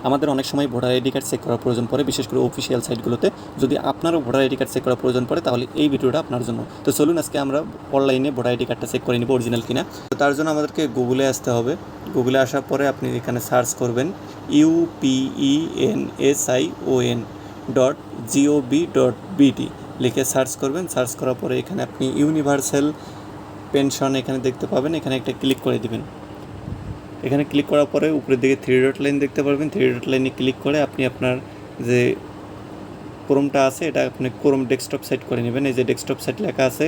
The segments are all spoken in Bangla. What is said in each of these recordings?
আমাদের অনেক সময় ভোটার আইডি কার্ড চেক করার প্রয়োজন পড়ে, বিশেষ করে অফিসিয়াল সাইটগুলোতে। যদি আপনারও ভোটার আইডি কার্ড চেক করার প্রয়োজন পড়ে তাহলে এই ভিডিওটা আপনার জন্য। তো চলুন আজকে আমরা অনলাইনে ভোটার আইডি কার্ডটা চেক করে নিব অরিজিনাল কিনা। তো তার জন্য আমাদেরকে গুগলে আসতে হবে। গুগলে আসার পরে আপনি এখানে সার্চ করবেন upension.gov.bt লিখে সার্চ করবেন। সার্চ করার পরে এখানে আপনি ইউনিভার্সাল পেনশন এখানে দেখতে পাবেন, এখানে একটা ক্লিক করে দিবেন। এখানে ক্লিক করার পরে উপরের দিকে 3 ডট লাইন দেখতে পারবেন। 3 ডট লাইনে ক্লিক করে আপনি আপনার যে ক্রোমটা আছে এটা আপনি ক্রোম ডেস্কটপ সাইট করে নেবেন। এই যে ডেস্কটপ সাইট লেখা আছে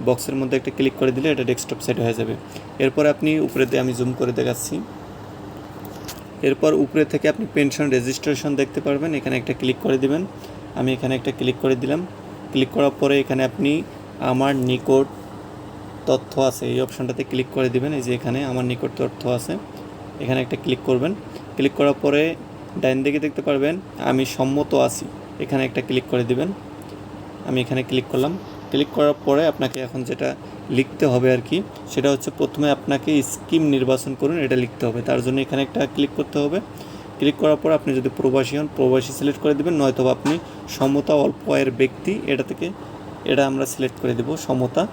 বক্সের মধ্যে একটা ক্লিক করে দিলে এটা ডেস্কটপ সাইট হয়ে যাবে। এরপর আপনি উপরে দিয়ে আমি জুম করে দেখাচ্ছি। এরপর উপরে থেকে আপনি পেনশন রেজিস্ট্রেশন দেখতে পারবেন, এখানে একটা ক্লিক করে দিবেন। আমি এখানে একটা ক্লিক করে দিলাম। ক্লিক করার পরে এখানে আপনি আমার নিকট তথ্য আছে এই অপশনটাতে ক্লিক করে দিবেন। এই যে এখানে আমার নিকট তথ্য আছে, এখানে একটা ক্লিক করবেন। ক্লিক করার পরে ডাইন দিকে দেখতে পারবেন আমি সম্মত আছি, এখানে একটা ক্লিক করে দিবেন। আমি এখানে ক্লিক করলাম। ক্লিক করার পরে আপনাকে এখন যেটা লিখতে হবে আর কি, সেটা হচ্ছে প্রথমে আপনাকে স্কিম নির্বাচন করুন, এটা লিখতে হবে। তার জন্য এখানে একটা ক্লিক করতে হবে। ক্লিক করার পর আপনি যদি প্রবাসী হন প্রবাসী সিলেক্ট করে দেবেন, নয়তো আপনি সমতা অল্প আয়ের ব্যক্তি এটা আমরা সিলেক্ট করে দেব সমতা।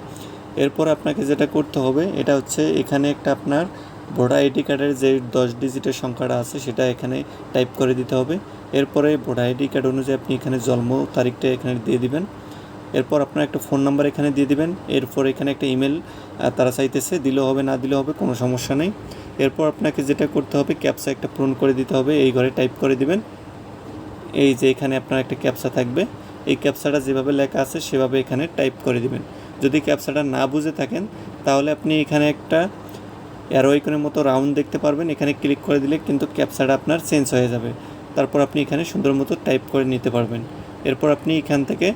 এরপর আপনাকে যেটা করতে হবে এটা হচ্ছে এখানে একটা আপনার ভোটার আইডি কার্ডের যে 10 ডিজিটের সংখ্যাটা আছে সেটা এখানে টাইপ করে দিতে হবে। এরপরে ভোটার আইডি কার্ড অনুযায়ী আপনি এখানে জন্ম তারিখটা এখানে দিয়ে দিবেন। এরপর আপনার একটা ফোন নাম্বার এখানে দিয়ে দিবেন। এরপর এখানে একটা ইমেল তারা চাইতেছে, দিলেও হবে না দিলেও হবে, কোনো সমস্যা নেই। এরপর আপনাকে যেটা করতে হবে ক্যাপচা একটা পূরণ করে দিতে হবে, এই ঘরে টাইপ করে দিবেন। এই যে এখানে আপনার একটা ক্যাপচা থাকবে, এই ক্যাপচাটা যেভাবে লেখা আছে সেভাবে এখানে টাইপ করে দিবেন। যদি ক্যাপচাটা না বুঝে থাকেন তাহলে আপনি এখানে একটা অ্যারো আইকনের মতো রাউন্ড দেখতে পারবেন, এখানে ক্লিক করে দিলে কিন্তু ক্যাপচাটা আপনার চেঞ্জ হয়ে যাবে। তারপর আপনি এখানে সুন্দর মতো টাইপ করে নিতে পারবেন। এরপর আপনি এখান থেকে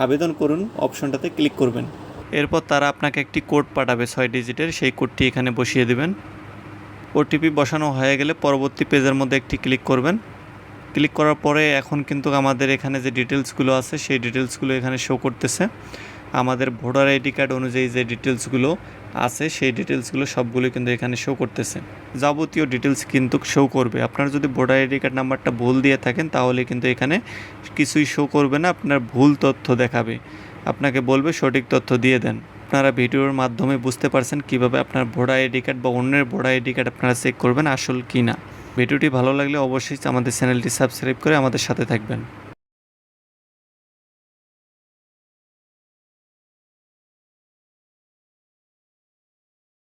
আবেদন করুন অপশনটাতে ক্লিক করবেন। এরপর তারা আপনাকে একটি কোড পাঠাবে 6 ডিজিটের, সেই কোডটি এখানে বসিয়ে দেবেন। ওটিপি বসানো হয়ে গেলে পরবর্তী পেজের মধ্যে একটি ক্লিক করবেন। ক্লিক করার পরে এখন কিন্তু আমাদের এখানে যে ডিটেলসগুলো আছে সেই ডিটেলসগুলো এখানে শো করতেছে। আমাদের ভোটার আইডি কার্ড অনুযায়ী যে ডিটেলসগুলো আছে সেই ডিটেলসগুলো সবগুলো কিন্তু এখানে শো করতেছে। যাবতীয় ডিটেলস কিন্তু শো করবে। আপনার যদি ভোটার আইডি কার্ড নাম্বারটা ভুল দিয়ে থাকেন তাহলে কিন্তু এখানে কিছুই শো করবে না, আপনার ভুল তথ্য দেখাবে, আপনাকে বলবে সঠিক তথ্য দিয়ে দেন। আপনারা ভিডিওর মাধ্যমে বুঝতে পারছেন কিভাবে আপনার ভোটার আইডি কার্ড বা অন্যের ভোটার আইডি কার্ড আপনারা চেক করবেন আসল কি না। ভিডিওটি ভালো লাগলে অবশ্যই আমাদের চ্যানেলটি সাবস্ক্রাইব করে আমাদের সাথে থাকবেন।